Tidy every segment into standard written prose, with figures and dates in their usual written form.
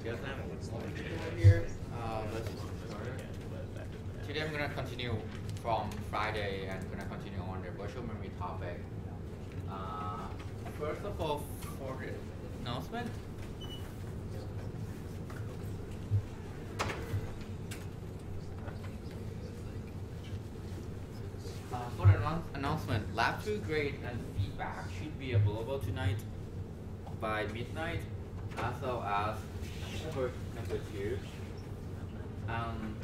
Yes, I'm here. Let's start. Today I'm gonna continue from Friday and gonna continue on the virtual memory topic. First of all, for the announcement, Lab 2 grade and feedback should be available tonight by midnight, as well as homework number 2.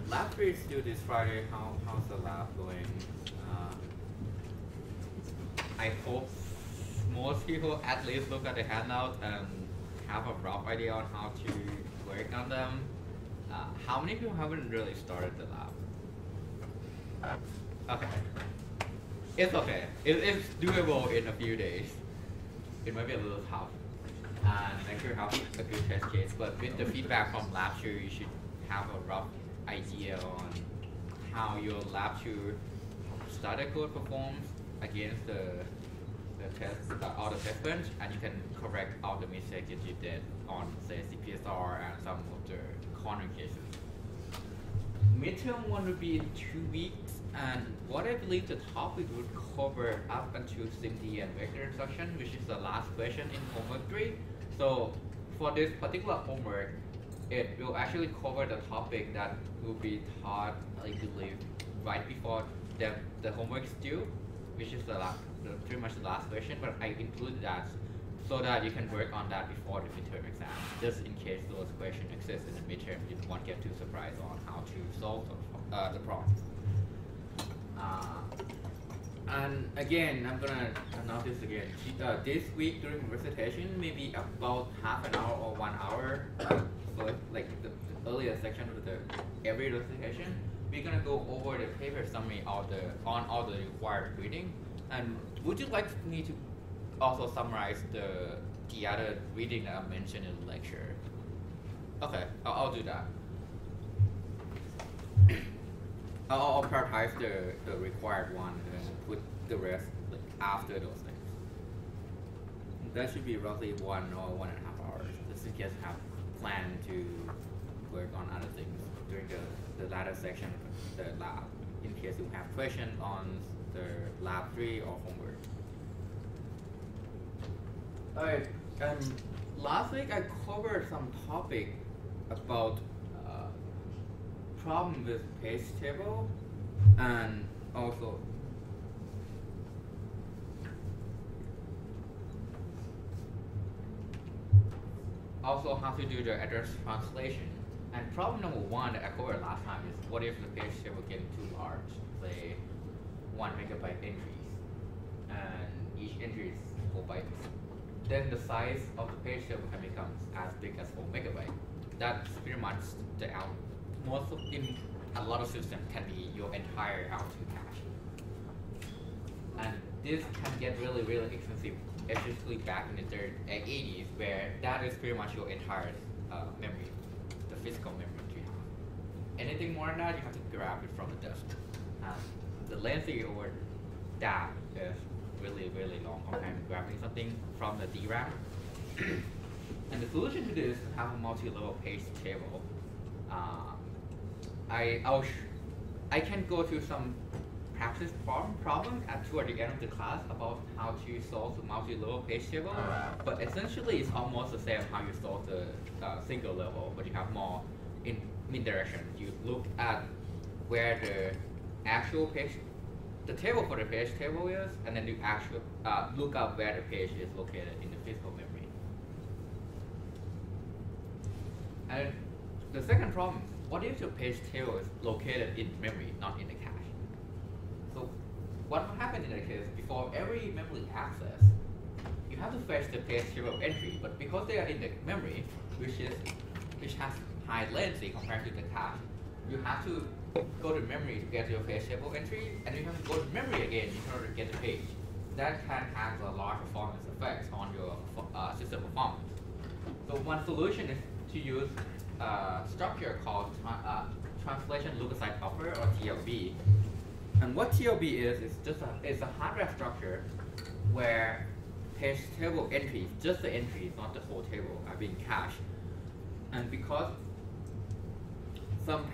Lab 3 is due this Friday. How's the lab going? I hope most people at least look at the handout and have a rough idea on how to work on them. How many people haven't really started the lab? Okay. It's okay. It's doable in a few days. It might be a little tough. And make sure you have a good test case. But with the feedback from lab 2, you should have a rough idea on how your lab 2 study code performs against the test or the test bench, and you can correct all the mistakes that you did on, say, CPSR and some of the corner cases. Midterm one would be in 2 weeks, and what I believe the topic would cover up until SIMD and vector instruction, which is the last question in homework 3. So for this particular homework, it will actually cover the topic that will be taught, I believe, right before the homework is due, which is pretty much the last question, but I included that so that you can work on that before the midterm exam, just in case those questions exist in the midterm. You don't want to get too surprised on how to solve the problem. And again, I'm gonna announce this again. This week during recitation, maybe about half an hour or 1 hour, so like the earlier section of every recitation, we're gonna go over the paper summary on all the required reading. And would you like me to also summarize the other reading that I mentioned in the lecture? Okay, I'll do that. I'll prioritize the required one and put the rest like after those things. That should be roughly 1 or 1.5 hours, just in case you have planned to work on other things during the latter section of the lab, in case you have questions on the lab 3 or homework. Alright, last week I covered some topic about problem with page table, and also how to do the address translation. And problem number 1 that I covered last time is, what if the page table getting too large, say 1 megabyte entries, and each entry is 4 bytes. Then the size of the page table can become as big as 4 megabytes. That's pretty much the out. In a lot of systems can be your entire L2 cache. And this can get really, really expensive, especially back in the 80s, where that is pretty much your entire memory, the physical memory you have. Anything more than that, you have to grab it from the disk. The lengthy over that is really, really long compared to grabbing something from the DRAM. And the solution to this is to have a multi-level page table. I can go through some practice problems toward the end of the class about how to solve the multi-level page table, but essentially it's almost the same how you solve the single level, but you have more in mid-direction. You look at where the actual page, the table for the page table is, and then you actually look up where the page is located in the physical memory. And the second problem, what if your page table is located in memory, not in the cache? So what will happen in that case, before every memory access, you have to fetch the page table entry, but because they are in the memory, which has high latency compared to the cache, you have to go to memory to get your page table entry, and you have to go to memory again in order to get the page. That can have a large performance effects on your system performance. So one solution is to use structure called translation lookaside buffer, or TLB. And what TLB is it's a hardware structure where page table entries, just the entries, not the whole table, are being cached. And because some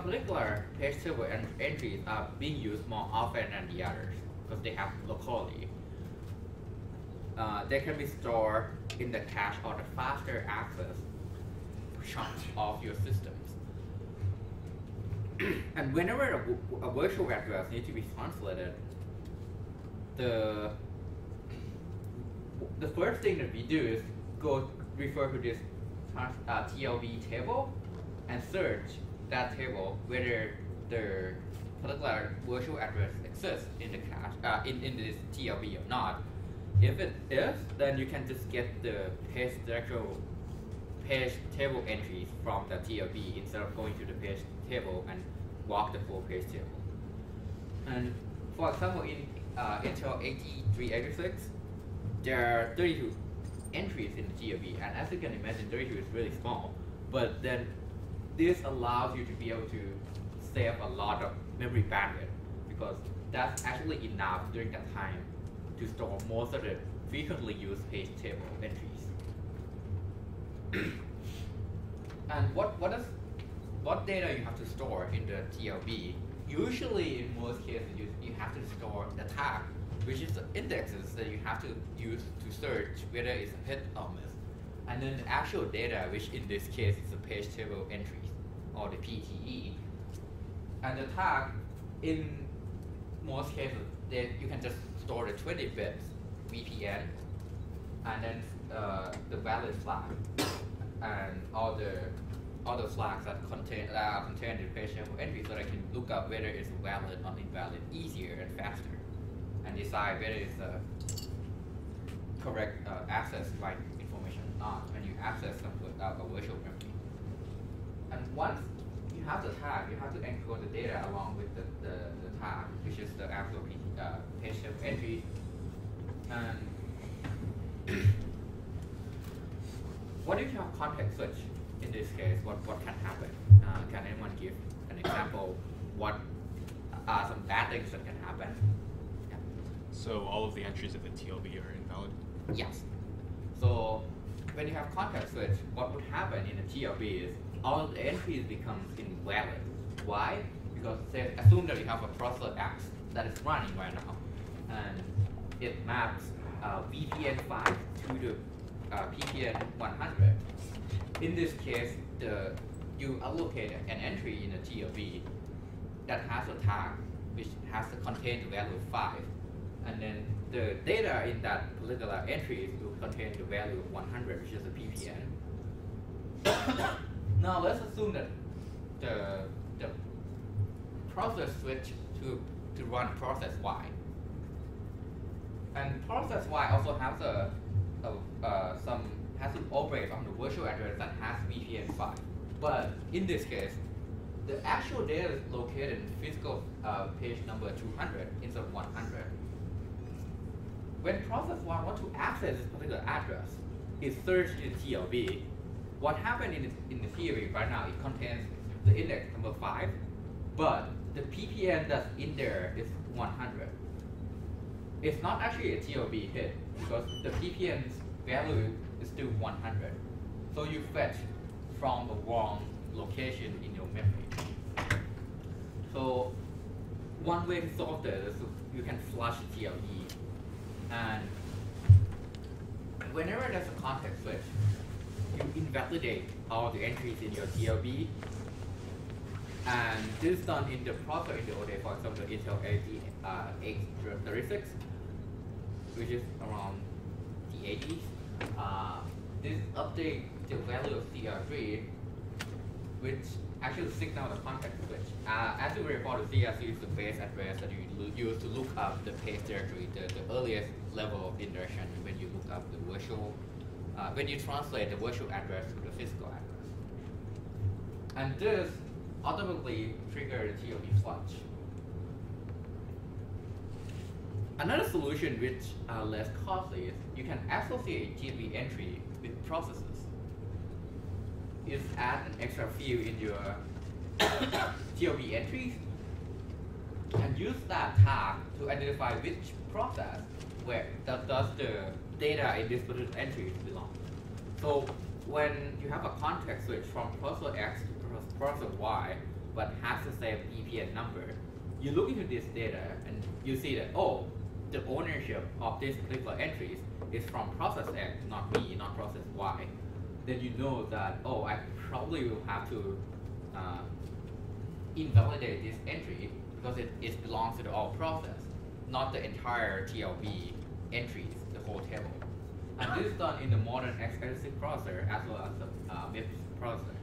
particular page table entries are being used more often than the others because they have locality, they can be stored in the cache or the faster access chunks of your systems. And whenever a virtual address needs to be translated, the first thing that we do is go refer to this TLB table and search that table whether the particular virtual address exists in the cache in this TLB or not. If it is, then you can just get the page table entries from the TLB instead of going to the page table and walk the full page table. And for example, in Intel 8386, there are 32 entries in the TLB, and as you can imagine, 32 is really small. But then this allows you to be able to save a lot of memory bandwidth because that's actually enough during that time to store most of the frequently used page table entries. And what data you have to store in the TLB? Usually, in most cases, you have to store the tag, which is the indexes that you have to use to search whether it's a hit or miss. And then the actual data, which in this case is the page table entries, or the PTE. And the tag, in most cases, you can just store the 20 bits VPN, and then the valid flag, and all the flags that contain the page table entry, so that I can look up whether it's valid or invalid easier and faster, and decide whether it's correct access right information or not when you access a virtual memory. And once you have the tag, you have to encode the data along with the tag, which is the actual page table entry. And what if you have context switch? In this case, what can happen? Can anyone give an example? What are some bad things that can happen? Yeah. So all of the entries of the TLB are invalid? Yes. So when you have context switch, what would happen in the TLB is all of the entries becomes invalid. Why? Because say, assume that you have a processor X that is running right now, and it maps VPN 5 to the PPN 100. In this case, you allocate an entry in the TLB that has a tag which has to contain the value of 5, and then the data in that particular entry will contain the value of 100, which is a PPN. Now let's assume that the process switch to run process Y, and process Y also has has to operate on the virtual address that has VPN 5. But in this case, the actual data is located in physical page number 200 instead of 100. When process 1 wants to access this particular address, it searches in TLB. What happened in the theory right now, it contains the index number 5, but the PPN that's in there is 100. It's not actually a TLB hit because the PPN's value is still 100. So you fetch from the wrong location in your memory. So one way to solve this is you can flush TLB. And whenever there's a context switch, you invalidate all the entries in your TLB. And this is done in the processor in the ODA, for example, Intel 836, which is around the 80s. This update the value of CR3, which actually signals the context switch. As you recall, the CR3 is the base address that you use to look up the page directory, the earliest level of indirection when you look up the virtual, when you translate the virtual address to the physical address. And this ultimately triggers the TLB flush. Another solution which are less costly is you can associate TLB entry with processes. Is add an extra field in your TLB entries and use that tag to identify which process where does the data in this particular entry belong. So when you have a context switch from processor X to processor Y, but has the same EPN number, you look into this data and you see that, oh, the ownership of this particular entries is from process X, not me, not process Y. Then you know that, oh, I probably will have to invalidate this entry because it belongs to the all process, not the entire TLB entries, the whole table. And this is done in the modern x86 processor as well as the MIPS processor.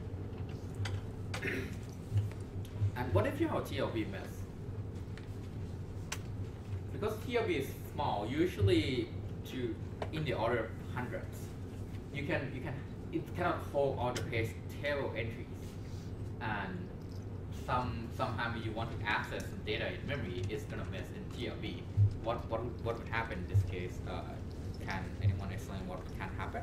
And what if you have a TLB miss? Because TLB is small, usually in the order of hundreds, it cannot hold all the page table entries. And sometimes you want to access some data in memory, it's gonna miss in TLB. What would happen in this case? Can anyone explain what can happen?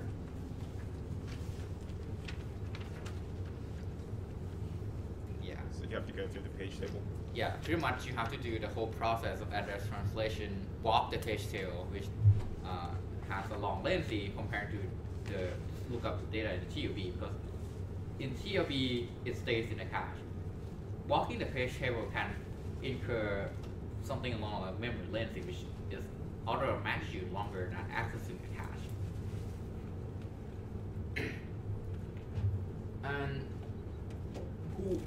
Yeah. So you have to go through the page table? Yeah, pretty much you have to do the whole process of address translation, walk the page table, which has a long latency compared to the lookup data in the TLB, because in TLB it stays in the cache. Walking the page table can incur something along the memory latency, which is order of magnitude longer than accessing the cache. And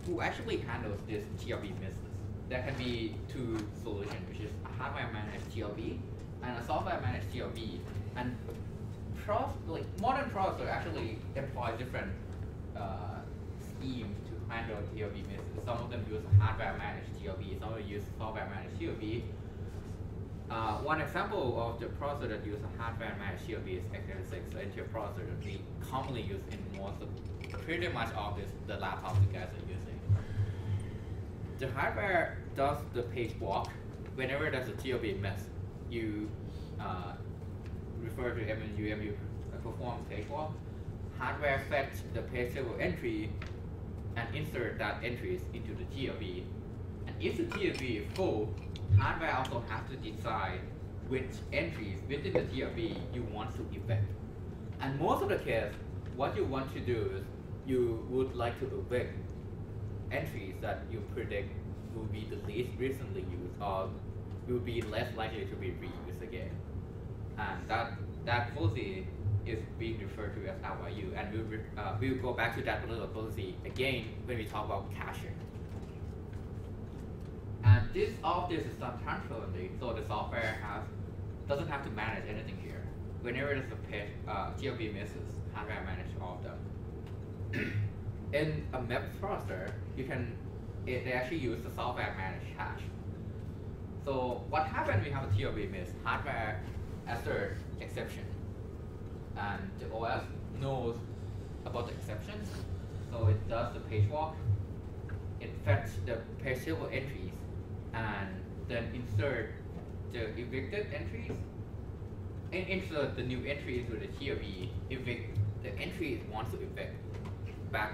who actually handles this TLB misses? There can be two solutions, which is a hardware managed TLB and a software managed TLB. And modern processors actually employ different schemes to handle TLB misses. Some of them use hardware managed TLB, some of them use software managed TLB. One example of the processor that uses a hardware managed TLB is x86, so Intel processor that we commonly use in most of pretty much all the laptops you guys are using. The hardware does the page walk. Whenever there's a TLB miss, you refer to MU perform page walk. Hardware fetch the page table entry and insert that entries into the TLB. And if the TLB is full, hardware also has to decide which entries within the TLB you want to evict. And most of the case, what you want to do is you would like to evict entries that you predict will be the least recently used or will be less likely to be reused again. And that policy is being referred to as RYU, and we'll go back to that particular policy again when we talk about caching. And all of this is done transparently, so the software doesn't have to manage anything here. Whenever there's a page, TLB misses, hardware manage all of them. In a MIPS processor, they actually use the software managed cache. So what happens when we have a TLB miss? Hardware assert exception, and the OS knows about the exceptions, so it does the page walk. It fetches the page table entries and then insert the evicted entries and insert the new entry into the TLB. Evict the entry it wants to evict back,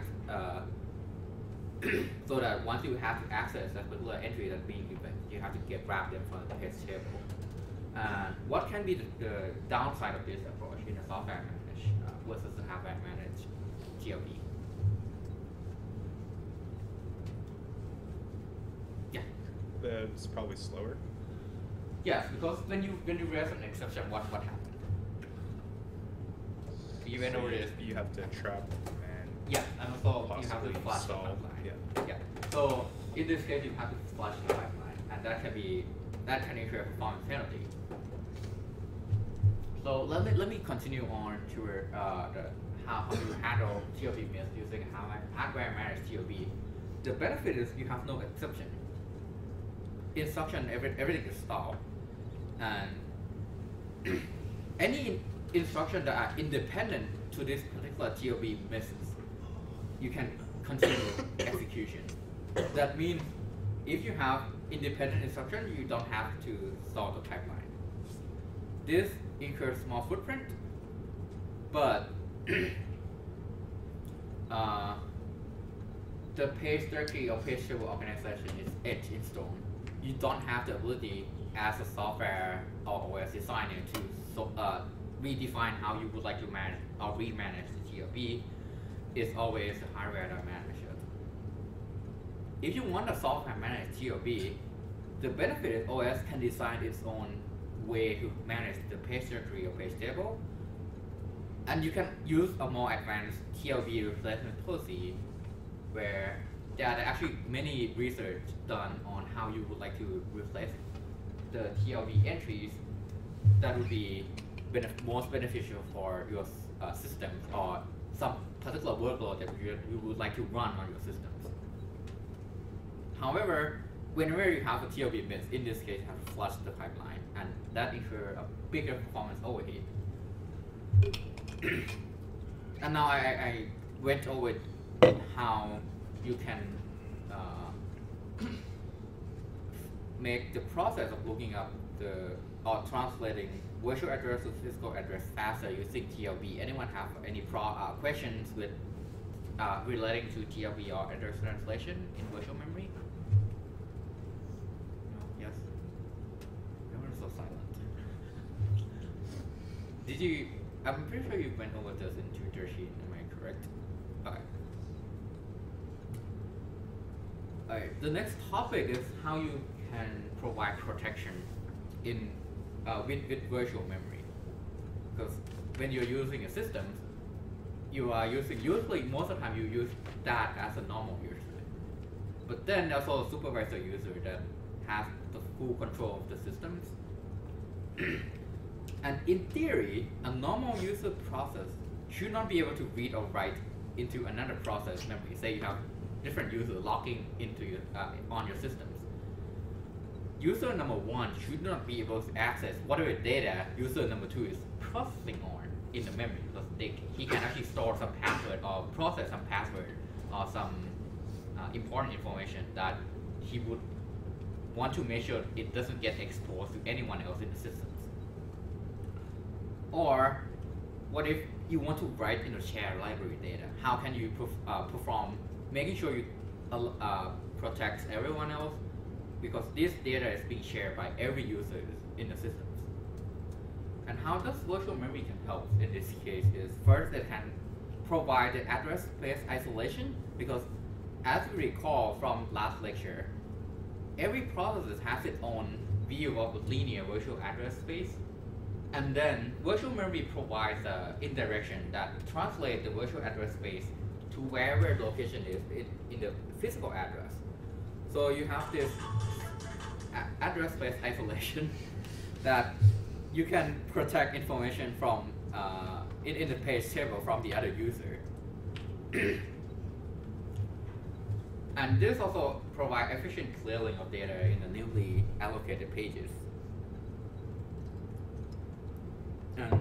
so that once you have to access that particular entry that's being evicted, you have to grab them from the page table. What can be the downside of this approach in a software managed versus a hardware managed TLB? Yeah. It's probably slower. Yes, because when you raise an exception, what happened? You went over this. You have to trap and yeah, and also you have to possibly flush the solve. pipeline. Yeah. Yeah. So in this case, you have to flush the pipeline, and that can incur a performance penalty. So let me continue on to how you handle TLB miss using hardware managed TLB. The benefit is you have no exception. Instruction, everything is stalled, and any instruction that are independent to this particular TLB misses, you can continue execution. That means if you have independent instruction, you don't have to stall the pipeline. This incurs small footprint, but the page hierarchy or page table organization is etched in stone. You don't have the ability as a software or OS designer to redefine how you would like to manage or remanage the TLB is always the hardware manager. If you want to software manage TLB, the benefit is OS can design its own way to manage the page directory or page table, and you can use a more advanced TLB replacement policy where there are actually many research done on how you would like to replace the TLB entries that would be most beneficial for your systems or some particular workload that you would like to run on your systems. However, whenever you have a TLB miss, in this case, you have to flush the pipeline, and that incurs a bigger performance overhead. And now I went over how you can make the process of looking up or translating virtual address to physical address faster using TLB. Anyone have any questions with relating to TLB or address translation in virtual memory? No? Yes? Everyone's so silent. Did you? I'm pretty sure you went over this in tutor sheet. Am I correct? Okay. Alright. The next topic is how you can provide protection in with virtual memory. Because when you're using a system, you are using, usually most of the time you use that as a normal user. But then there's also a supervisor user that has the full control of the systems. And in theory, a normal user process should not be able to read or write into another process memory. Say you have different users logging into your, on your systems. User number 1 should not be able to access whatever data user number 2 is processing on in the memory, because he can actually store some password or process some password or some important information that he would want to make sure it doesn't get exposed to anyone else in the systems. Or what if you want to write in the shared library data? How can you perform making sure you protect everyone else? Because this data is being shared by every user in the systems. And how does virtual memory can help in this case is, first it can provide the address space isolation, because as we recall from last lecture, every process has its own view of the linear virtual address space. And then virtual memory provides an indirection that translates the virtual address space to wherever the location is in the physical address. So you have this address space isolation that you can protect information from in the page table from the other user. And this also provides efficient clearing of data in the newly allocated pages. And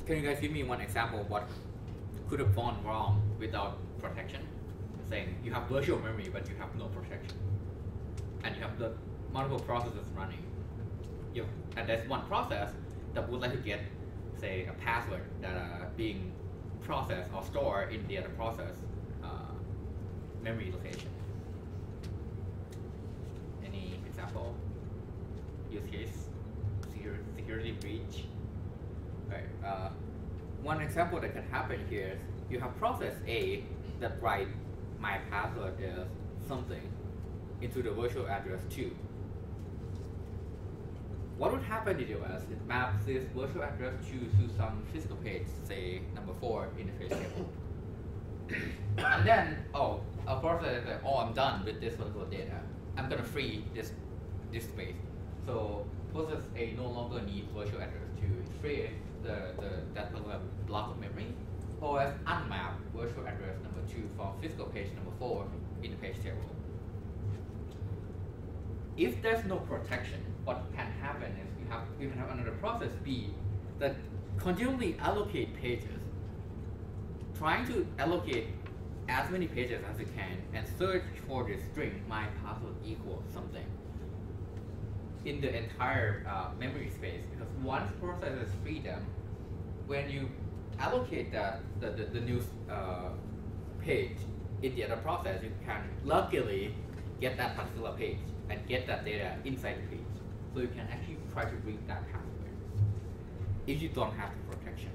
can you guys give me one example of what could have gone wrong without protection? Saying you have virtual memory but you have no protection, and you have the multiple processes running. And there's one process that would like to get, say, a password that are being processed or stored in the other process memory location. Any example? Use case? Security breach? Right. One example that can happen here is you have process A that write my password is something into the virtual address 2. What would happen in OS? It maps this virtual address 2 to some physical page, say number 4 in the page table. And then, a process is like, I'm done with this particular data. I'm gonna free this space. So process A no longer needs virtual address 2. It frees that particular block of memory. OS unmap virtual address number 2 from physical page number 4 in the page table. If there's no protection, what can happen is you can have another process B that continually allocate pages, trying to allocate as many pages as it can and search for the string my password equals something in the entire memory space. Because once processes freedom, when you allocate the new page in the other process, you can luckily get that particular page and get that data inside the page. So you can actually try to read that password. if you don't have the protection.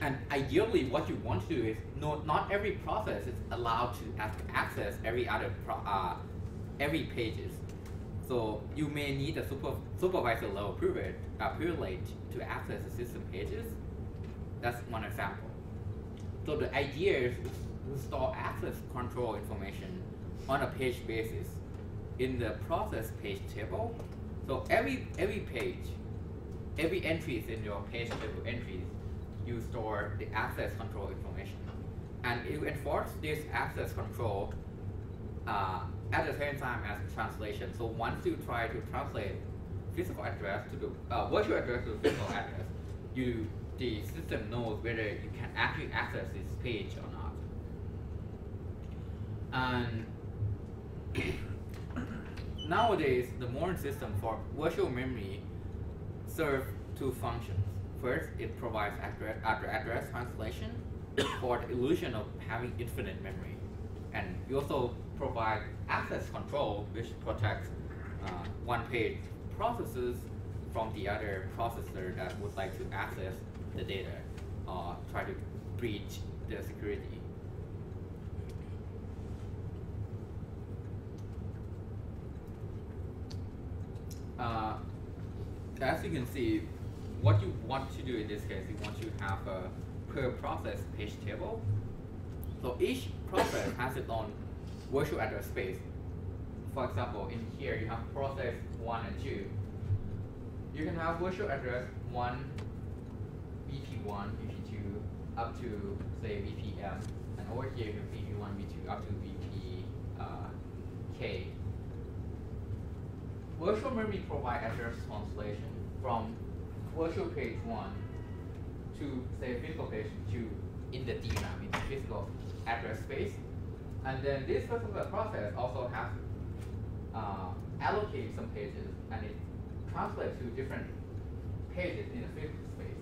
And ideally, what you want to do is not every process is allowed to access every pages. So you may need a supervisor level privilege to access the system pages. That's one example. So the idea is to store access control information on a page basis in the process page table. So every page, every entries in your page table entries, you store the access control information. And you enforce this access control at the same time as translation. So once you try to translate physical address to the virtual address to the physical address, the system knows whether you can actually access this page or not. And nowadays, the modern system for virtual memory serves two functions. First, it provides address translation for the illusion of having infinite memory. And you also provide access control, which protects one page processes from the other processor that would like to access the data or try to breach the security. As you can see, what you want to do in this case, you want to have a per process page table. So each process has its own virtual address space. For example, in here you have process 1 and 2. You can have virtual address 1, VP1, VP2, up to say VPM, and over here you have VP1, VP2, up to VPK. Virtual memory provides address translation from virtual page 1 to say physical page 2 in the DRAM, in the physical address space. And then this particular process also has allocate some pages, and it translates to different pages in the physical space.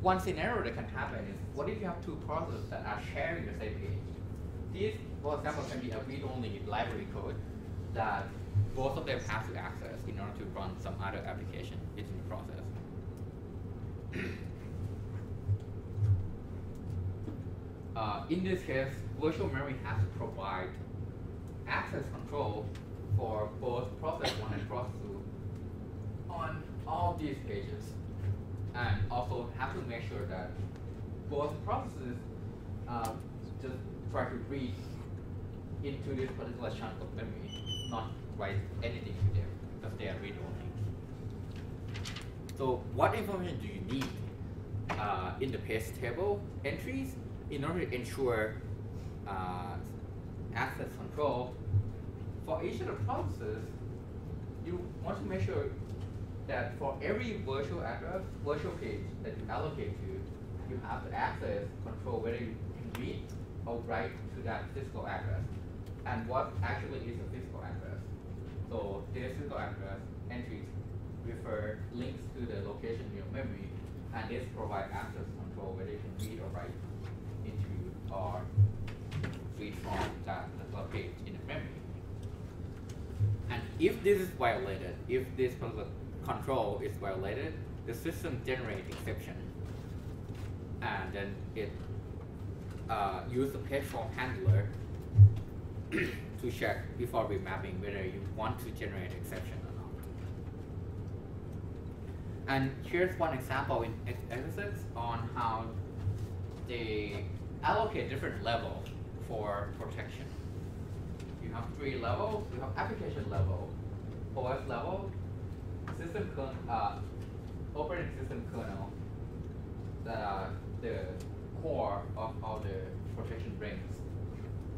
One scenario that can happen is, what if you have two processes that are sharing the same page? This, for example, can be a read-only library code that both of them have to access in order to run some other application within the process. In this case, virtual memory has to provide access control for both process 1 and process 2 on all these pages, and also have to make sure that both processes just try to read into this particular chunk of memory, not write anything to them, because they are read-only. So what information do you need in the page table entries in order to ensure access control? For each of the processes, you want to make sure that for every virtual address, virtual page that you allocate to, you have the access control whether you can read or write to that physical address, and what actually is a physical address. So this physical address entries refer links to the location in your memory, and this provides access control whether you can read or write into or read from that particular page in the memory. And if this is violated, if this particular control is violated, the system generates exception, and then it uses the page form handler to check before remapping whether you want to generate exception or not. And here's one example in x86 on how they allocate different levels for protection. You have 3 levels. You have application level, OS level, system operating system kernel that are the core of all the protection rings.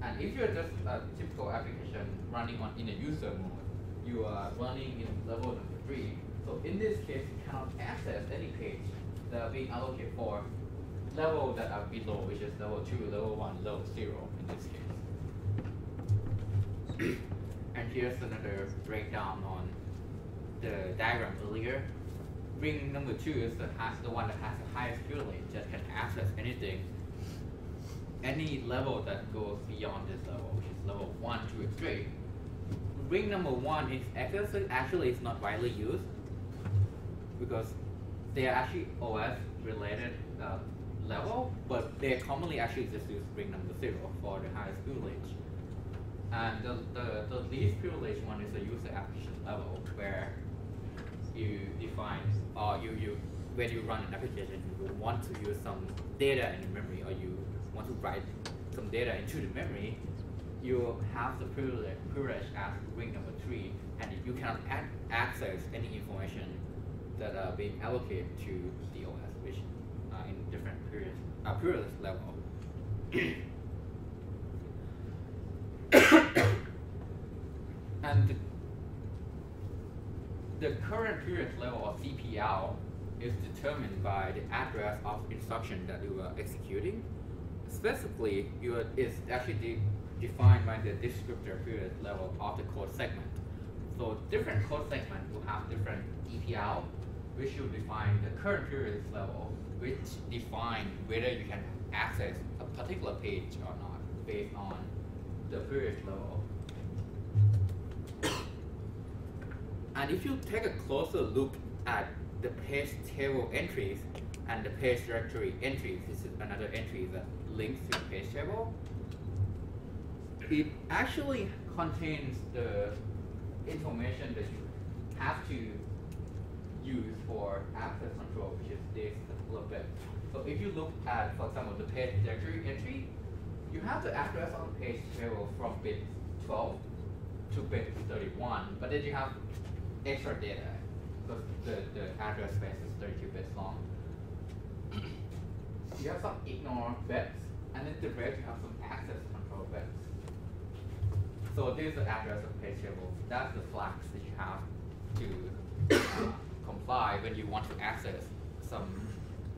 And if you're just a typical application running in a user mode, you are running in level number 3. So in this case, you cannot access any page that are being allocated for level that are below, which is level 2, level 1, level 0 in this case. And here's another breakdown on the diagram earlier. Ring number 2 is the one that has the highest privilege, that can access anything, any level that goes beyond this level, which is level 1, 2, and 3. ring number 1 is actually is not widely used because they are actually OS related level, but they commonly actually just use ring number 0 for the highest privilege. And the least privileged one is the user application level, where you define, or when you run an application, you want to use some data in the memory, or you want to write some data into the memory, you have the privilege as ring number 3, and you cannot access any information that are being allocated to the OS, which are in different privilege level. And the current privilege level of CPL is determined by the address of instruction that you are executing. Specifically, it's actually defined by the descriptor privilege level of the code segment. So different code segments will have different DPL, which will define the current privilege level, which define whether you can access a particular page or not based on the privilege level. And if you take a closer look at the page table entries and the page directory entries, this is another entry that links to the page table, it actually contains the information that you have to use for access control, which is this particular bit. So if you look at, for example, the page directory entry, you have the address on the page table from bit 12 to bit 31, but then you have extra data because the address space is 32 bits long. You have some ignore bits, and then the rest you have some access control bits. So this is the address of the page table. That's the flags that you have to comply when you want to access some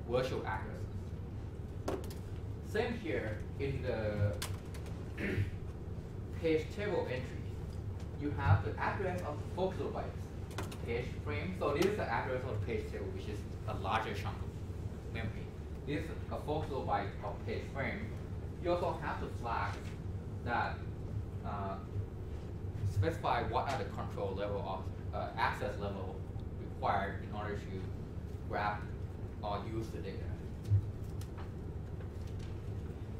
virtual addresses. Same here in the page table entry. You have the address of the focal bytes page frame. So this is the address of the page table, which is a larger chunk of memory. This is a focal byte of page frame. You also have the flags that specify what are the control level of access level required in order to grab or use the data.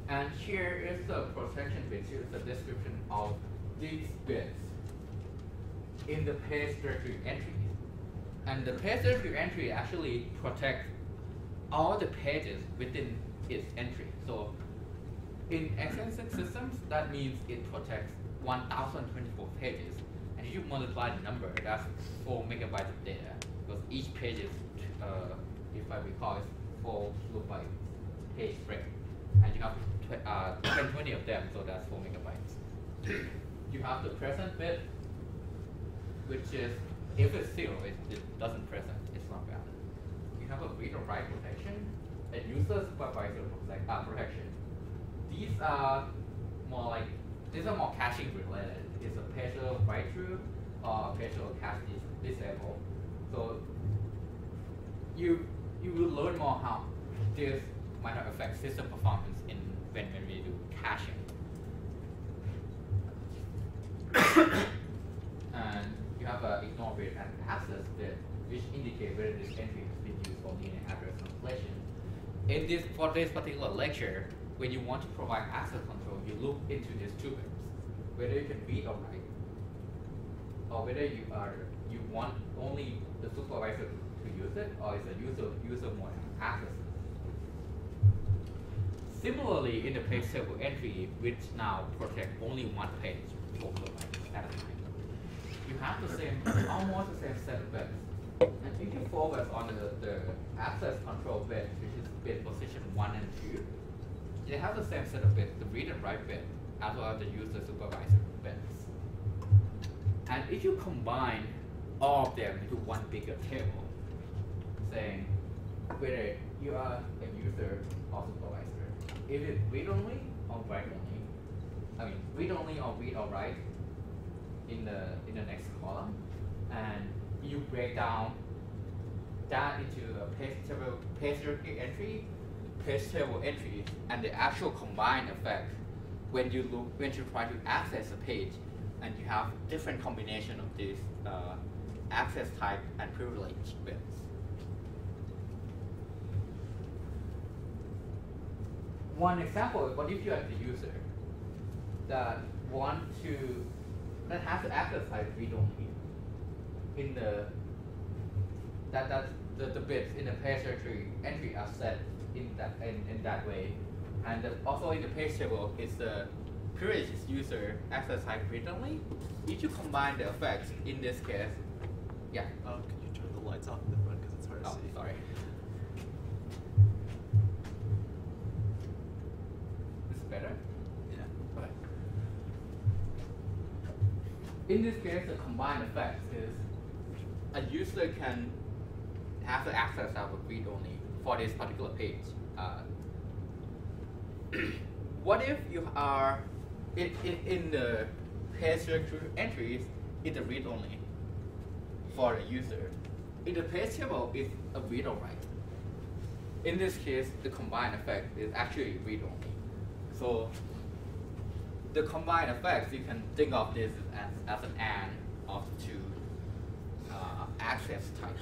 And here is the protection bit. Here is the description of these bits in the page directory entry. And the page directory entry actually protects all the pages within its entry. So in extensive systems, that means it protects 1024 pages. And if you multiply the number, that's 4 megabytes of data. Because each page is, if I recall, is 4 kilobytes page frame. And you have 20 of them, so that's 4 megabytes. You have the present bit, which is, if it's 0, it doesn't present, it's not valid. You have a read or write protection, and user supervisor protection. These are more caching related. It's a partial write through or a partial cache disable. So you will learn more how this might affect system performance when we do caching. And you have an ignore bit and access bit, which indicate whether this entry has been used for linear address translation. For this particular lecture, when you want to provide access control, you look into these two bits, whether you can read or write, or whether you want only the supervisor to use it, or is a user more access it. Similarly, in the page table entry, which now protect only one page at a time, you have the same, almost the same set of bits. And if you focus on the access control bit, which is bit position 1 and 2, they have the same set of bits, the read and write bit, as well as the user supervisor bits. And if you combine all of them into one bigger table, saying whether you are a user or supervisor, if it's read-only or write-only, read-only or read or write in the next column, and you break down that into a page directory entry, page table entry, and the actual combined effect when you try to access a page, and you have different combination of these access type and privilege bits. One example is what if you are the user that has the access type read only in the bits in the page entry are set in that way, and also in the page table is the privileged user access type read only. If you combine the effects in this case, yeah. Could you turn the lights off in the front because it's hard to see? Sorry. This is better? Yeah. Okay. In this case, the combined effect is a user can have the access of a read only for this particular page. What if you are in the page directory entries, it's a read only for the user. In the page table, it's a read or write. In this case, the combined effect is actually read only. So the combined effects, you can think of this as an AND of two access types.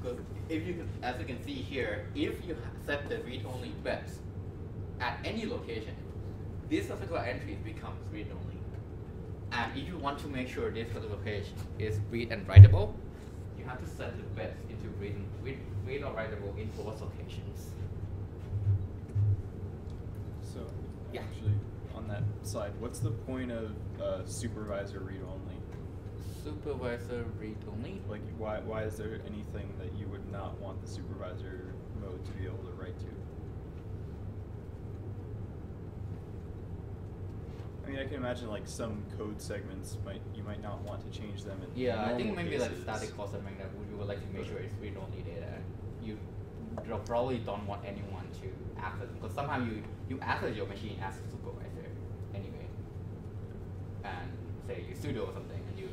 Because if you can, as you can see here, if you set the read only bits at any location, this particular entry becomes read only. And if you want to make sure this particular page is read and writable, you have to set the bits into read or writable in both locations. So, Yeah. actually, on that side, what's the point of supervisor read only? Supervisor read only. Like, why is there anything that you would not want the supervisor mode to be able to write to? I mean, I can imagine like some code segments you might not want to change them. In Yeah, I think normal maybe like cases. static call something that you would like to make sure it's read only data. You probably don't want anyone to access, because somehow you access your machine as a supervisor anyway, and say you sudo or something, and you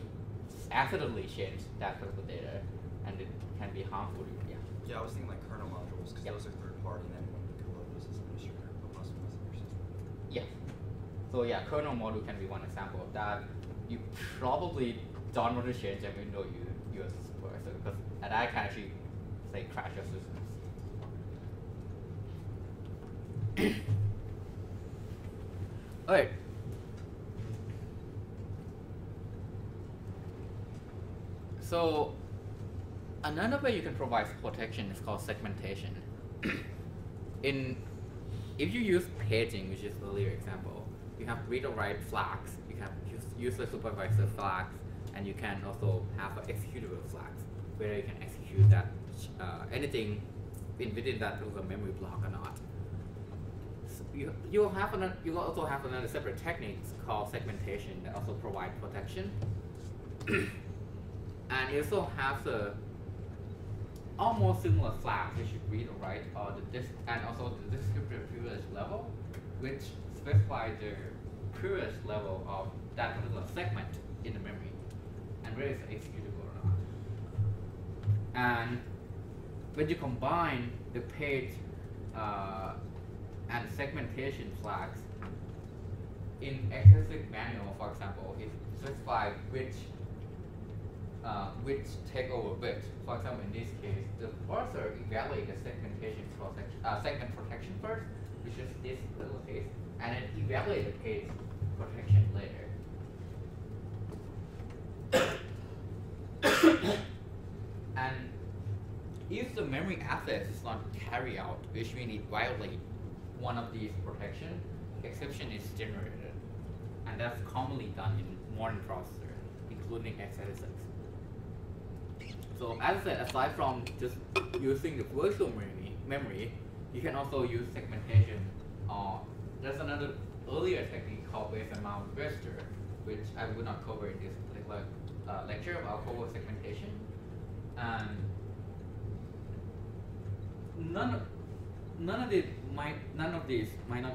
accidentally change that particular data, and it can be harmful to you. Yeah. Yeah, I was thinking like kernel modules because Yeah. those are third party and anyone can load those as administrator, but most of them as your system. Yes. So yeah, kernel module can be one example of that. You probably don't want to change them even though you're a supervisor, because that can actually say crash your systems. Alright. So another way you can provide protection is called segmentation. If you use paging, which is the earlier example, you have read or write flags, you can use the supervisor flags, and you can also have executable flags, whether you can execute that anything within that little memory block or not. So you also have another separate technique called segmentation that also provides protection. And it also has a almost similar flags which you read or write, and also the descriptive privilege level, which specify the privilege level of that particular segment in the memory, and whether it's executable or not. And when you combine the page and segmentation flags in explicit manual, for example, it specifies which takeover bit. For example, in this case, the parser evaluates the segment protection first, which is this little case, and then evaluate the page protection later. And if the memory access is not carried out, which means it violates one of these protection, exception is generated, and that's commonly done in modern processors, including x86. So as I said, aside from just using the virtual memory, you can also use segmentation. There's another earlier technique called base amount register, which I will not cover in this particular lecture, but I'll cover segmentation. And none of these might not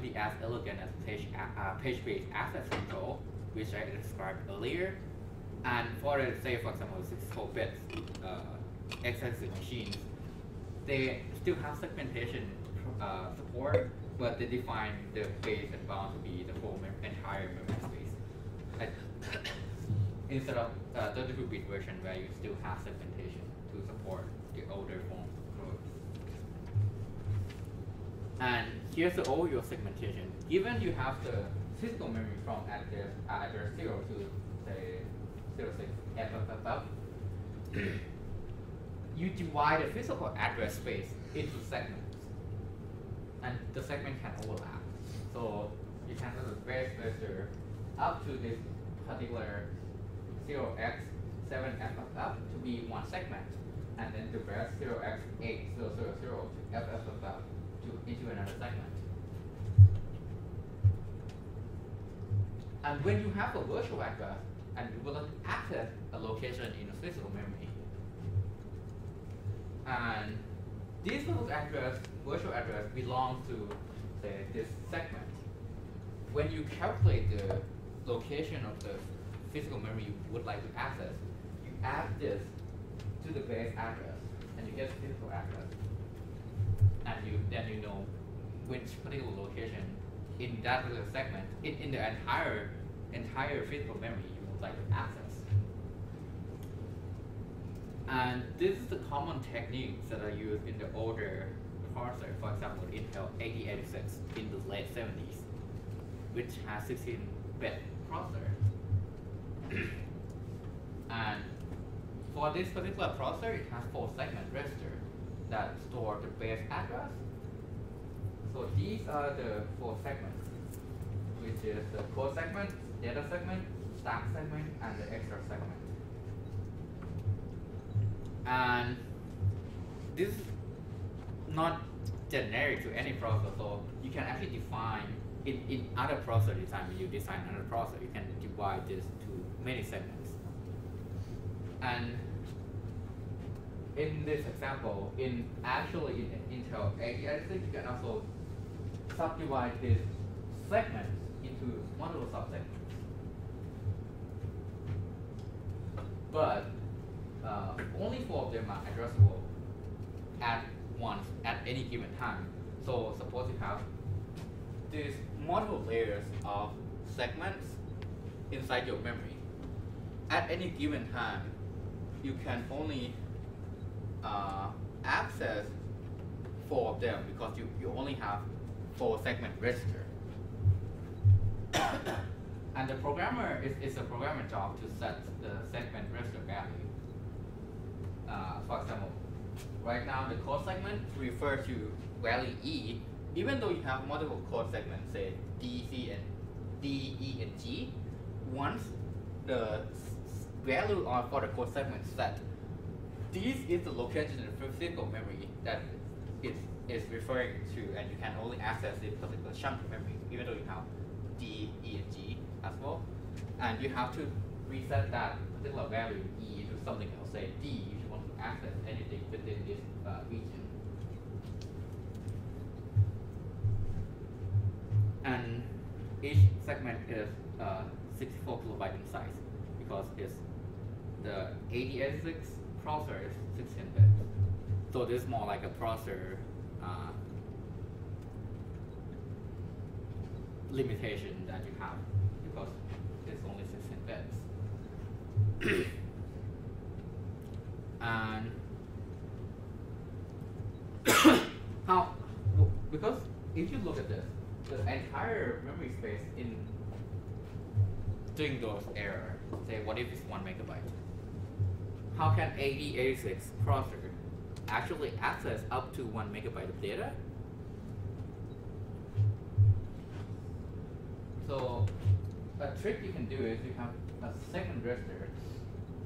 be as elegant as page-based access control, which I described earlier. And for say, for example, 64 bits x86 machines, they still have segmentation support, but they define the base and bound to be the whole entire memory space. like instead of 32-bit version where you still have segmentation to support the older form code. And here's the overview of segmentation. Given you have the physical memory from address 0 to say 06 FFFF, you divide the physical address space into segments, and the segment can overlap. So you can have a base register up to this particular 0x7FFF to be one segment, and then the rest 0x8000 to FFFF into another segment. And when you have a virtual address and you will access a location in a physical memory, and this virtual address belongs to say this segment. When you calculate the location of the physical memory you would like to access, you add this to the base address, and you get the physical address, and then you know which particular location in that particular segment, in the entire physical memory you would like to access. And this is the common techniques that are used in the older processor, for example, Intel 8086 in the late 70s, which has 16-bit processor. And for this particular processor, it has 4 segment register that store the base address. So these are the 4 segments, which is the core segment, data segment, stack segment, and the extra segment. And this is not generic to any processor, so you can actually define in other processor design. When you design another processor, you can divide this to many segments. And in this example, in Intel 8086, you can also subdivide this segment into multiple subsegments. But only 4 of them are addressable at once at any given time. So suppose you have these multiple layers of segments inside your memory. At any given time, you can only access 4 of them because you only have 4 segment register. And the programmer it's a programmer job to set the segment register value. For example, right now the code segment refers to value E, even though you have multiple code segments, say D, C, and D, E, and G. Once the value for the code segment set, this is the location in the physical memory that it is referring to, and you can only access this particular chunk of memory, even though you have D, E, and G as well. And you have to reset that particular value E to something else, say D, if you want to access anything within this region. And each segment is 64 kilobyte in size because it's the 8086 processor is 16 bits. So this is more like a processor limitation that you have because it's only 16 bits. And because if you look at this, the entire memory space in doing those error, say what if it's 1 megabyte? How can 8086 processor actually access up to 1 megabyte of data? So a trick you can do is you have a second register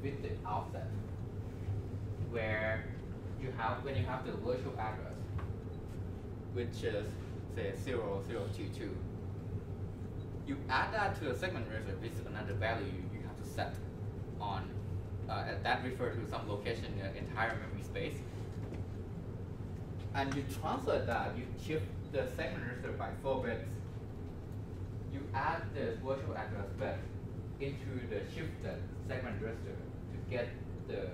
with the offset, where you have when you have the virtual address, which is say 0022, you add that to a segment register, which is another value you have to set on. That refers to some location in the entire memory space. And you transfer that, you shift the segment register by 4 bits. You add the virtual address bit into the shifted segment register to get the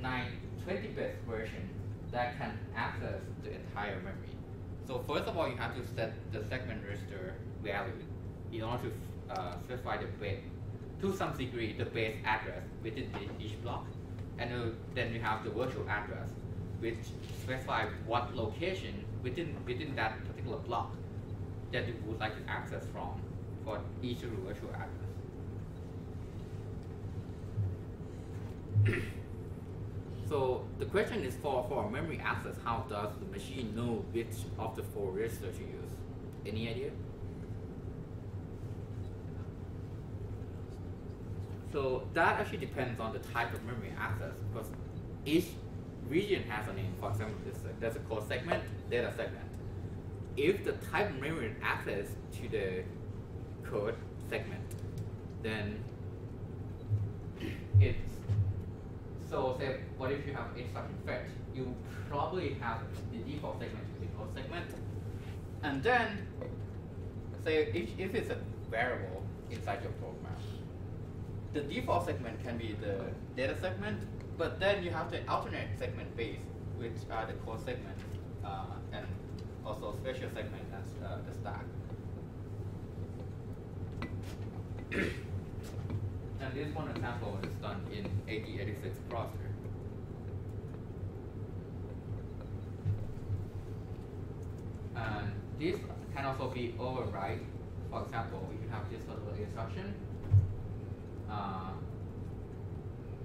20-bit version that can access the entire memory. So first of all, you have to set the segment register value in order to specify the bit to some degree the base address within each block, and then you have the virtual address, which specifies what location within that particular block that you would like to access from for each virtual address. So the question is for memory access, how does the machine know which of the 4 registers to use? Any idea? So that actually depends on the type of memory access, because each region has a name. For example, there's a code segment, data segment. If the type of memory access to the code segment, then it's, so say, what if you have instruction fetch? You probably have the default segment to the code segment. And then, say, if it's a variable inside your program, the default segment can be the data segment, but then you have the alternate segment base, which are the code segment and also special segment as the stack. And this one example is done in 8086 processor. And this can also be override. For example, if you have this little instruction,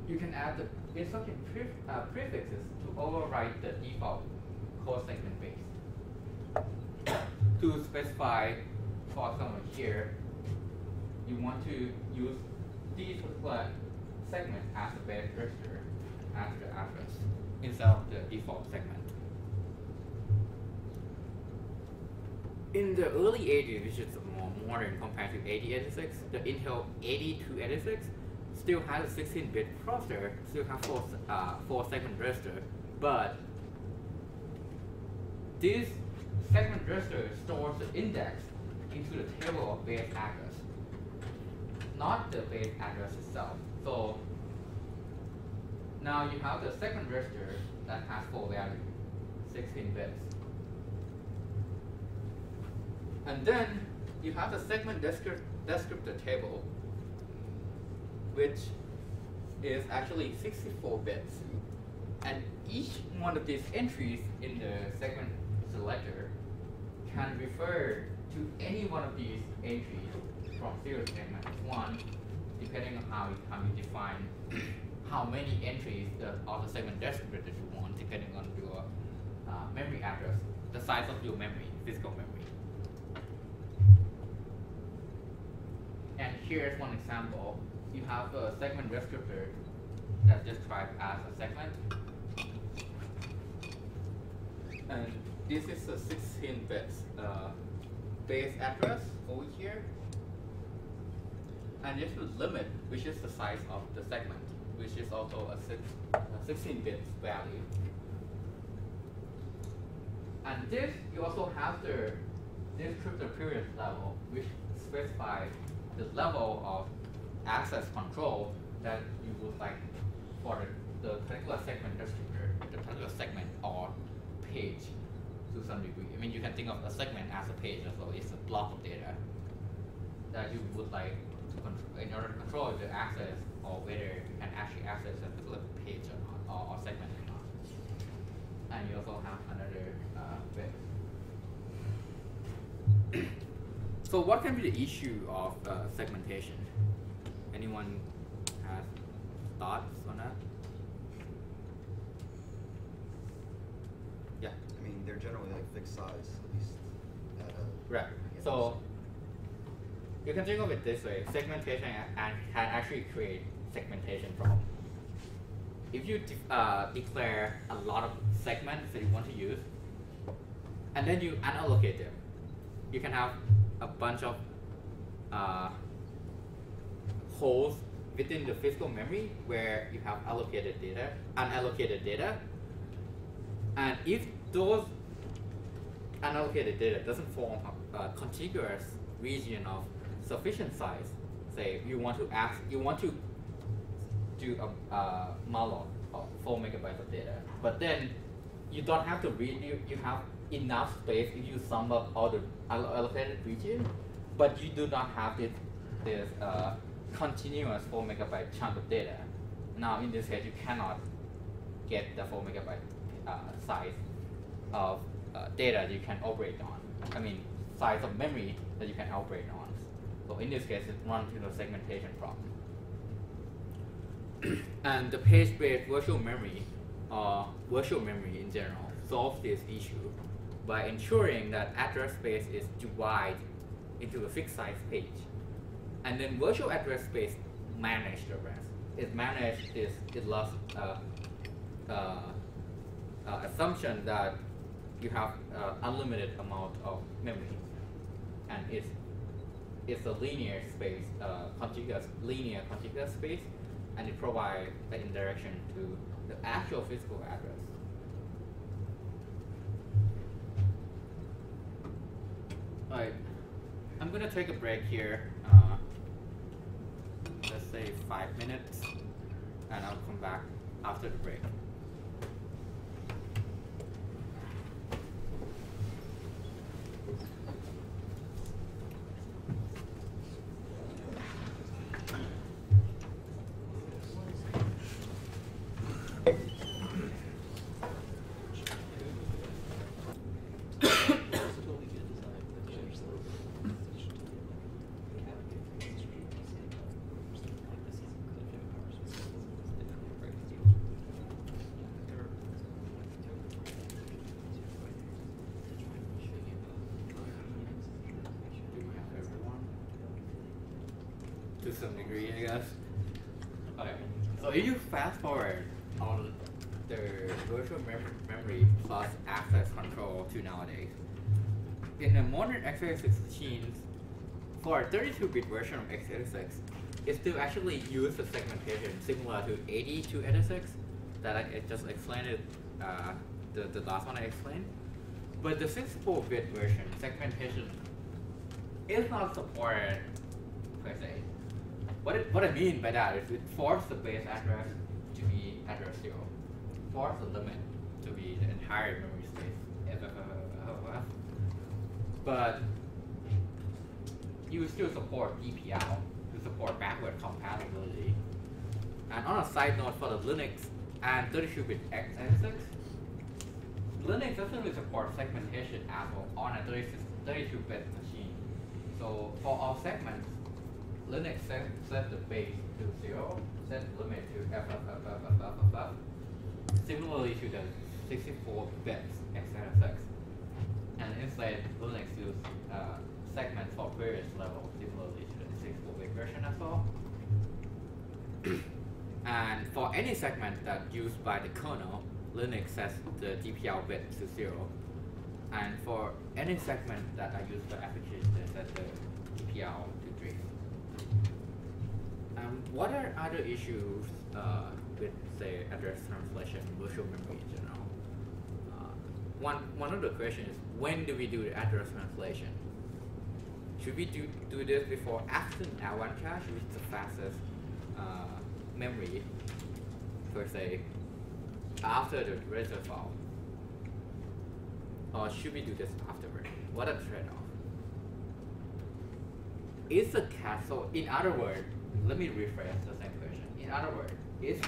you can add the instruction prefixes to override the default code segment base. To specify, for example, here, you want to use these particular segment as the base register as the address instead of the default segment. In the early 80s, which is more modern compared to 8086, the Intel 8286 still has a 16-bit processor, still have four segment register, but this segment register stores the index into the table of base address, not the base address itself. So now you have the segment register that has 4 values, 16 bits. And then you have the segment descriptor table, which is actually 64 bits. And each one of these entries in the segment selector can refer to any one of these entries from 0 to -1, depending on how you define how many entries of the segment descriptor that you want, depending on your memory address, the size of your memory, physical memory. And here's one example. You have a segment descriptor that's described as a segment. And this is a 16 bits base address over here. And there's a limit, which is the size of the segment, which is also a 16 bits value. And this, you also have the descriptor period level, which specifies the level of access control that you would like for the particular segment descriptor, the particular segment or page to some degree. I mean, you can think of a segment as a page as well. It's a block of data that you would like to control in order to control the access or whether you can actually access a particular page or not, or segment or not. And you also have another bit. So what can be the issue of segmentation? Anyone has thoughts on that? Yeah. I mean, they're generally like fixed size, at least at a. Right. So you can think of it this way: segmentation can actually create segmentation problem. If you declare a lot of segments that you want to use, and then you unallocate them, you can have a bunch of holes within the physical memory where you have allocated data, unallocated data. And if those unallocated data doesn't form a contiguous region of sufficient size, say you want to do a malloc of 4 megabytes of data, but then you don't have to read, you have enough space if you sum up all the allocated region, but you do not have this continuous 4 megabyte chunk of data. Now in this case, you cannot get the 4 megabyte size of data you can operate on. I mean, size of memory that you can operate on. So in this case, it runs into a segmentation problem. And the page-based virtual memory, or virtual memory in general, solves this issue by ensuring that address space is divided into a fixed size page. And then virtual address space manages the rest. It manages this, it lost assumption that you have unlimited amount of memory, and it's a linear space, linear contiguous space, and it provides the indirection to the actual physical address. Alright, I'm gonna take a break here. Let's say 5 minutes, and I'll come back after the break. To some degree, I guess. Okay, so if you fast forward on the virtual memory plus access control to nowadays, in the modern x86 machines, for a 32-bit version of x86, it still actually uses the segmentation similar to 80 that I just explained it, the last one I explained. But the 64-bit version, segmentation, is not supported per se. What I mean by that is it forces the base address to be address 0, force the limit to be the entire memory space, but you still support DPL, to support backward compatibility. And on a side note, for the Linux and 32-bit x86, Linux doesn't really support segmentation at all on a 32-bit machine. So for all segments, Linux set the base to 0, set the limit to FFFFFFF, similarly to the 64-bit x86. And inside Linux use segments for various levels, similarly to the 64-bit version as well. And for any segment that's used by the kernel, Linux sets the DPL bit to 0. And for any segment that are used by applications, they set the DPL to 3. What are other issues with, say, address translation, virtual memory in general? One of the questions is, when do we do the address translation? Should we do this before accessing L1 cache, which is the fastest memory, per se, after the register file? Or should we do this afterward? What are the trade-offs? Is the cache, so in other words, let me rephrase the same question. In other words, is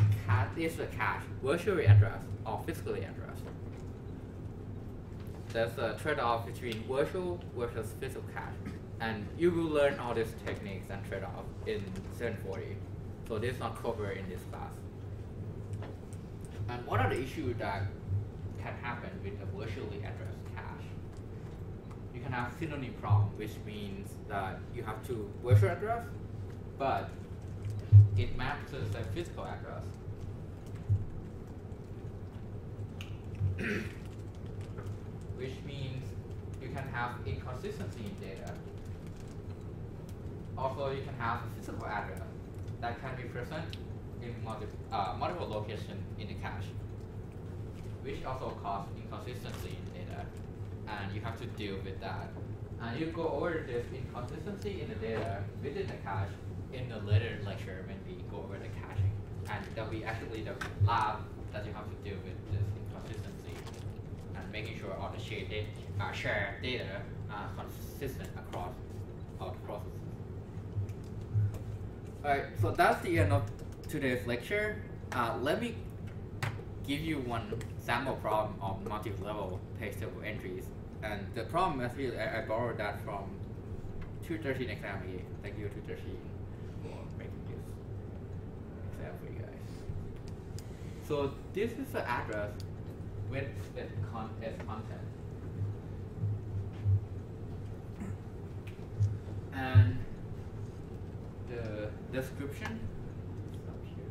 the cache virtually addressed or physically addressed? There's a trade-off between virtual versus physical cache. And you will learn all these techniques and trade-offs in 740. So this is not covered in this class. And what are the issues that can happen with a virtually addressed cache? You can have synonym problem, which means that you have to virtual address, but it maps to the physical address. Which means you can have inconsistency in data. Also, you can have a physical address that can be present in multiple locations in the cache, which also causes inconsistency in data, and you have to deal with that. And you go over this inconsistency in the data within the cache in the later lecture when we go over the caching. And that'll be actually the lab that you have to deal with this inconsistency and making sure all the shared data are consistent across all the processes. Alright, so that's the end of today's lecture. Let me give you one sample problem of multi-level page table entries. And the problem, actually, I borrowed that from 213 exam. Thank you, 213, for making this exam for you guys. So this is the address with its content. And the description is up here.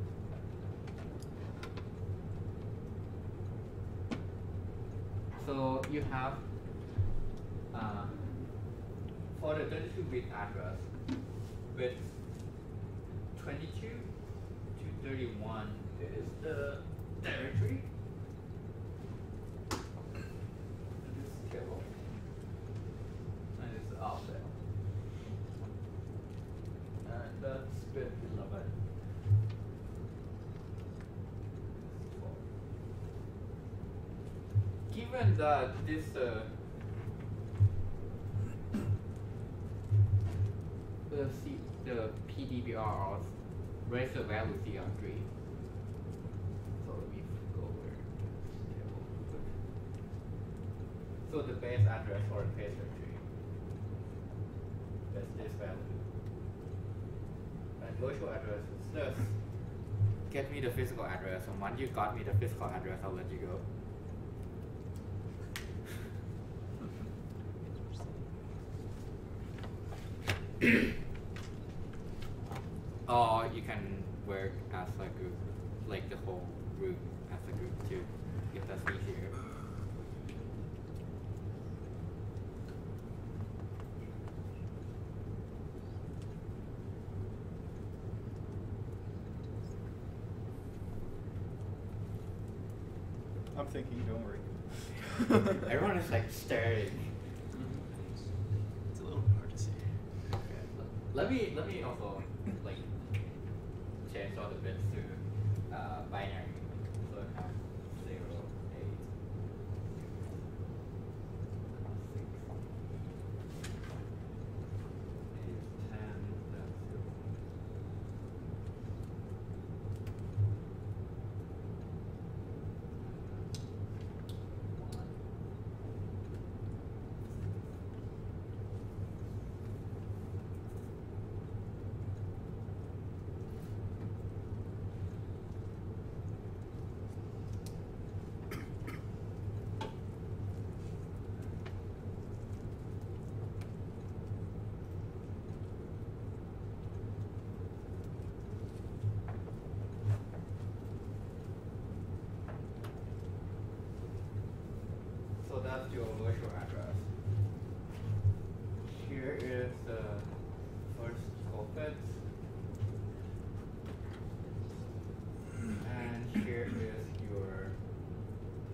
So you have for the 32-bit address with 22 to 31 is the directory. And this is table. And this is offset. And that's bit 11. Given that this the PDBR raise the value CR3. So let me go over this table. So the base address for the page directory, that's this value. And virtual address is this. Get me the physical address, and once you got me the physical address, I'll let you go. Or you can work as a group, like the whole group as a group too, if that's easier. I'm thinking, don't worry. Everyone is like staring. It's a little bit hard to see. Okay. Let me also like change all the bits to binary. So I have 0, 8, 6, 8, 10, that's 0. So that's your virtual address. Here is the first 12 bits. And here is your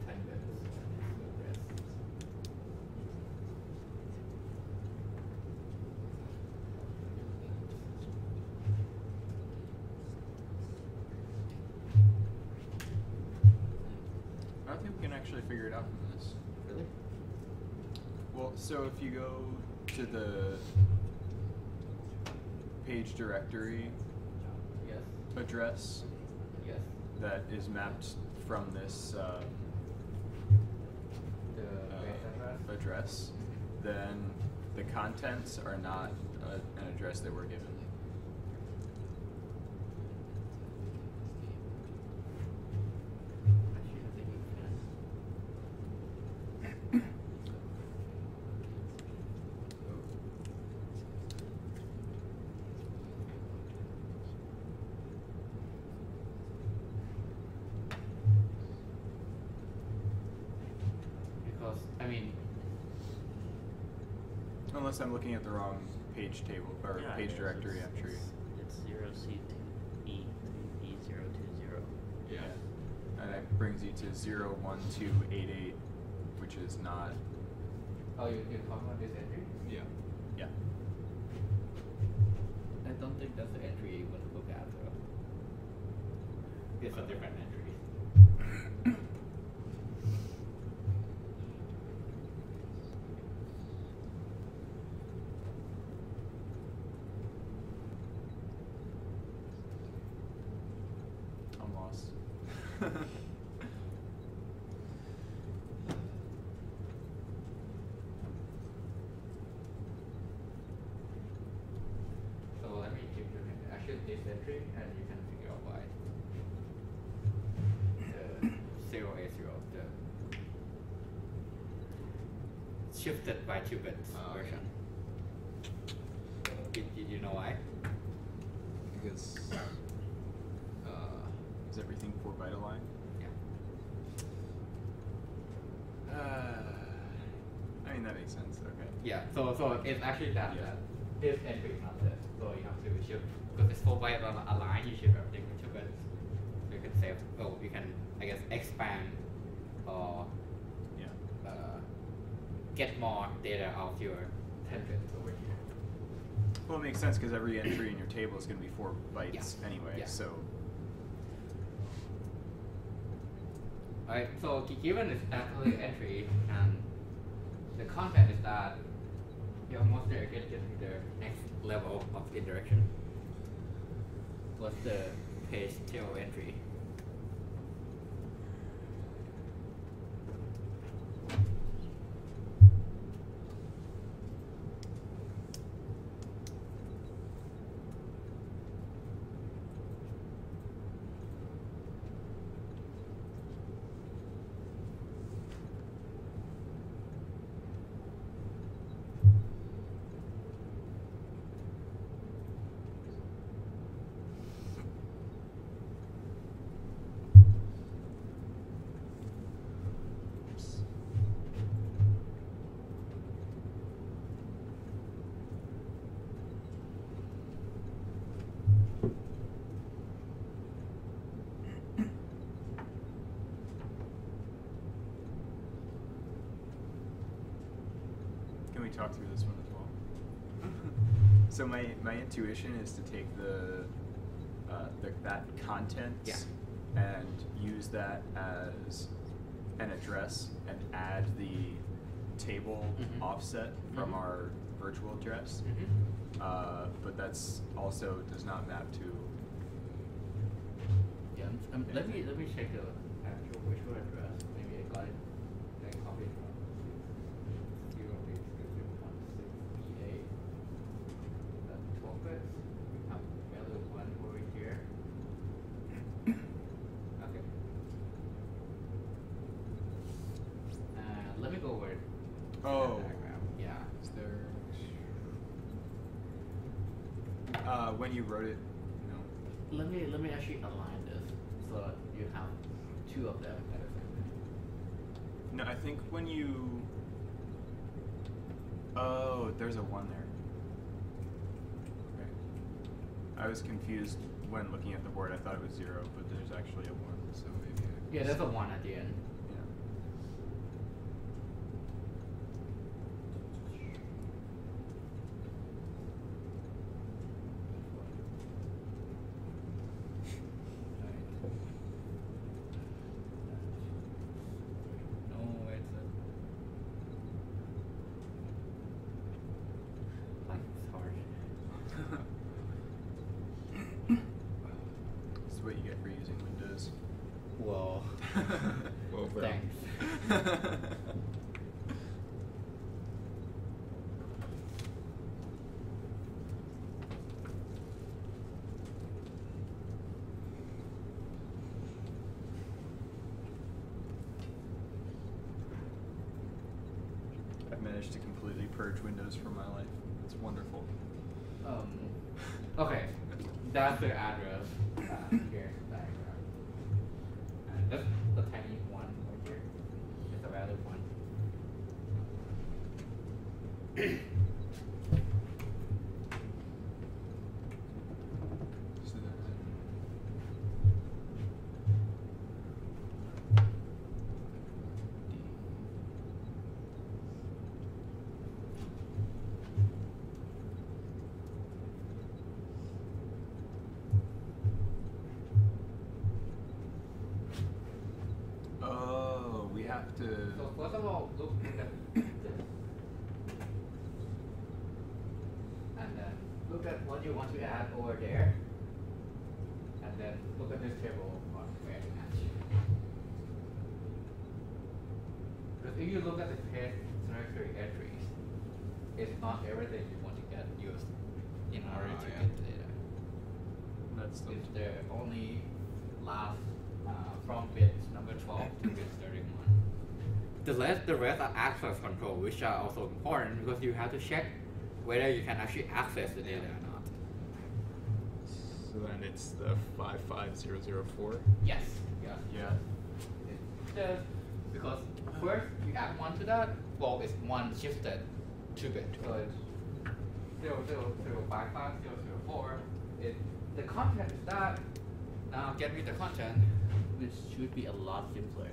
10 bits. And this is the rest. I don't think we can actually figure it out from this. Really? Well, so if you go to the page directory Yes. address Yes. that is mapped from this The base address. then the contents are not an address that we're given. Actually, I think you can. Because, I mean, Unless I'm looking at the wrong page table or Yeah, page it is. directory entry. It's 0C2E to E020. Yeah. And that brings you to 01288, which is not. oh, you're talking about this entry? Yeah. Yeah. I don't think that's the entry you want to look at, though. It's a different entry. lost. So let me give you actually this entry, and you can figure out why. The 0A0, the shifted by 2 bits version. Did you know why? Because is everything 4 byte aligned? Yeah. I mean that makes sense. Okay. Yeah. So it's actually that Yeah. this entry is not this. So you have to shift because it's 4 byte aligned. You shift everything with 2 bits. So you can save. Oh, you can I guess expand or get more data out of your 10 bits over here. Well, it makes sense because every entry in your table is going to be 4 bytes Yeah. anyway. Yeah. So. Alright, so given this absolute entry and the content is that you almost there get to the next level of interaction. What's the page tail entry? Can we talk through this one as well? So my intuition is to take that content Yeah. and use that as an address and add the table Mhm. offset from Mhm. our virtual address. But that's also does not map to. Yeah, let me check the actual virtual address. Maybe I got it. I copied it from 0.016.6 12 bits. We have value 1 over here. Okay. Let me go over it. Oh. Diagram. Yeah. Is there? When you wrote it, no. Let me actually align this so you have 2 of them at the same time. No, I think when you. Oh, there's a 1 there. Okay. I was confused when looking at the board. I thought it was 0, but there's actually a 1. So maybe. Yeah, there's a 1 at the end. Yeah. No, it's life is hard. This is what you get for using Windows. Whoa. Well, bro. Thanks. I've managed to completely purge Windows from my life. It's wonderful. Okay, that's the address. Here's the diagram. And that's the tiny one right here. It's a valid one. So oh, we have to. So first of all, look at this. And then look at what you want to add over there. And then look at this table on where to match. Because if you look at the page directory entries, it's not everything you want to get used in order to yeah. get the data. That's the It's the only last from bit number 12 to bit 31. The rest are access control, which are also important because you have to check whether you can actually access the data or not. So then it's the 55004. Yes. Yeah. Yeah. It does because first you add 1 to that. Well, it's 1 shifted 2 bit. So it's 0005504. The content is that. Now get me the content, which should be a lot simpler.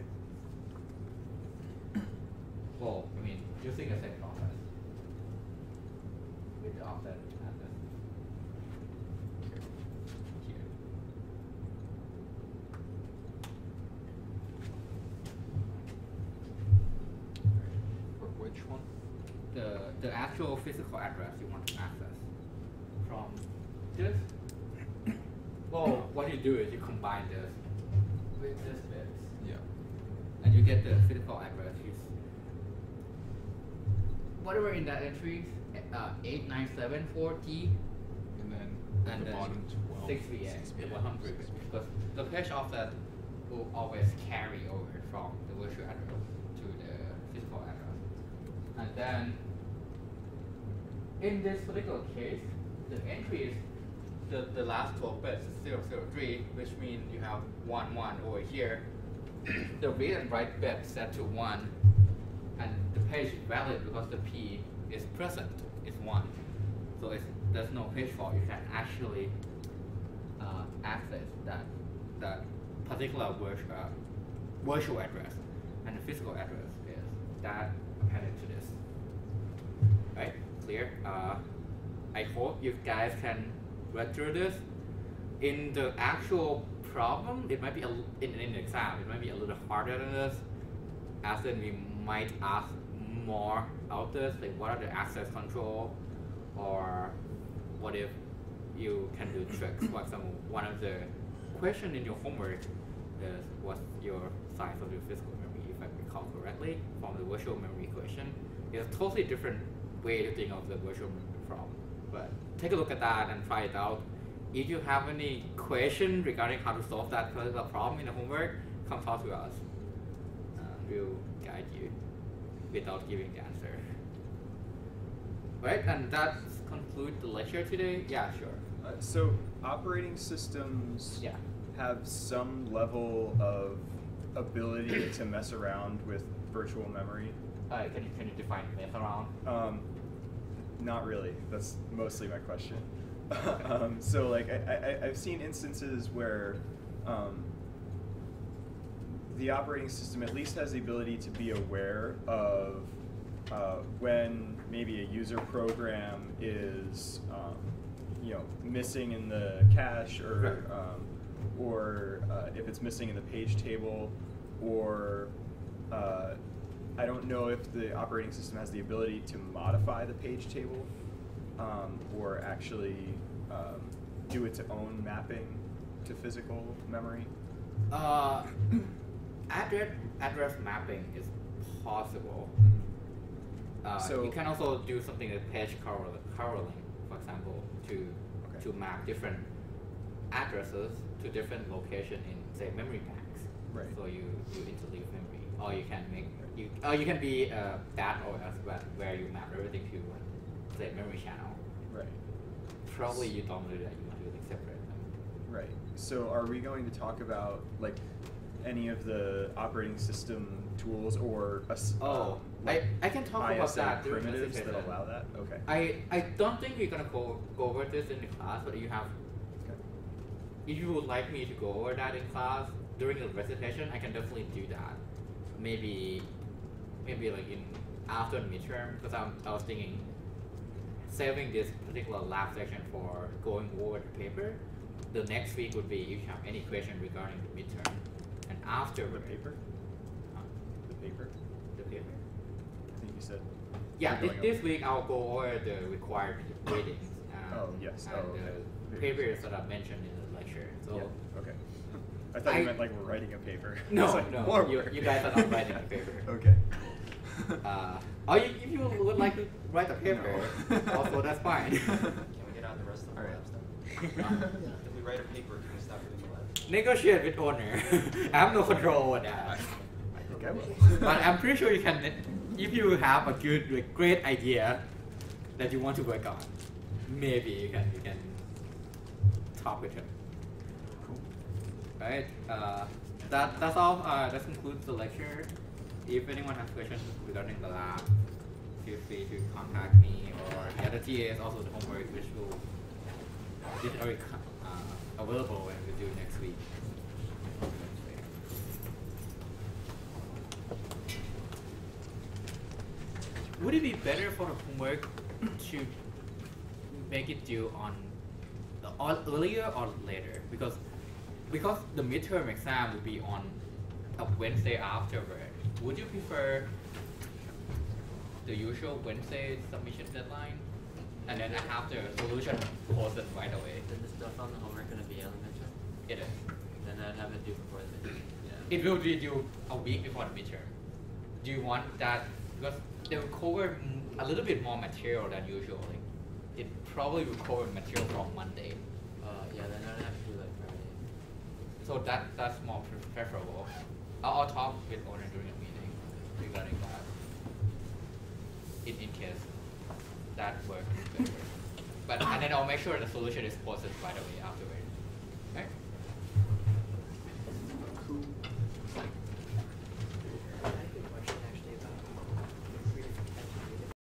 Well, I mean, using the same process with the offset address. Here. For which one? The actual physical address you want to access from this. Well, what you do is you combine this with this bit, Yeah. and you get the physical address. Whatever in that entry, 8974T, And then and the then bottom 12. 6VA, the 100 bit, because the page offset will always carry over from the virtual address to the physical address. And then, in this particular case, the entry is the last 12 bits is 003, which means you have 11 over here. The read and write bit set to 1, and the page is valid because the P is present, it's 1. So there's no page fault. You can actually access that particular virtual address, and the physical address is that appended to this. Right? Clear? I hope you guys can read through this. In the actual problem, it might be in an exam, it might be a little harder than this, as in we might ask more out this, like what are the access control, or what if you can do tricks. For example, one of the questions in your homework is what's your size of your physical memory, if I recall correctly, from the virtual memory question. It's a totally different way to think of the virtual memory problem. But take a look at that and try it out. If you have any question regarding how to solve that particular problem in the homework, come talk to us. We'll guide you without giving the answer. Right, and that concludes the lecture today. Yeah, sure. So operating systems Yeah. have some level of ability to mess around with virtual memory. Can you define mess around? Not really. That's mostly my question. So like I've seen instances where the operating system at least has the ability to be aware of when maybe a user program is missing in the cache, or if it's missing in the page table, or I don't know if the operating system has the ability to modify the page table, or actually do its own mapping to physical memory. Address mapping is possible. So you can also do something with page caroling, for example, to map different addresses to different location in, say, memory banks. Right. So you interleave memory, or you can you can be that OS where you map everything to, say, memory channel. Right. Probably you don't do that. You want to do it separate. Right. So are we going to talk about like any of the operating system tools or I can talk about ISA that during the primitives that presentation. allow that? Okay. I don't think we're gonna go over this in the class, but you have. Okay. If you would like me to go over that in class during the recitation, I can definitely do that. Maybe like in after the midterm, because I was thinking saving this particular lab section for going over the paper. The next week would be if you have any question regarding the midterm, and after The paper? The paper? the paper. I think you said. Yeah, you're going this over- week I'll go over the required readings. Oh, yes. And Oh, okay. papers that are mentioned in the lecture. So Yeah. Okay. I thought you meant like we're writing a paper. no, It's like no, more you, work. you guys are not writing a paper. Okay. Or if you would like to write a paper, No. also that's fine. Can we get on the rest of the All right. labs then? If we write a paper, can we stop doing the lab? Negotiate with owner. I have no control over that. I think I will. But I'm pretty sure you can, if you have a good, like, great idea that you want to work on, maybe you can talk with him. Cool. Right? That's all. That concludes the lecture. If anyone has questions regarding the lab, feel free to contact me or the other TAs. Also, the homework which is already available and we'll do next week. Would it be better for the homework to make it due on earlier or later? Because the midterm exam will be on a Wednesday afterward. Would you prefer the usual Wednesday submission deadline, and then I have the solution posted right away? Is the stuff on the homework gonna be elementary? It is. Then I'd have it due before the midterm. It will be due a week before the midterm. Do you want that? Because they will cover a little bit more material than usual. Like, it probably will cover material from Monday. Yeah, then I'd have to do like Friday. So that's more preferable. I'll talk with owner during a meeting regarding that. In case that works better. But and then I'll make sure the solution is posted right away afterwards.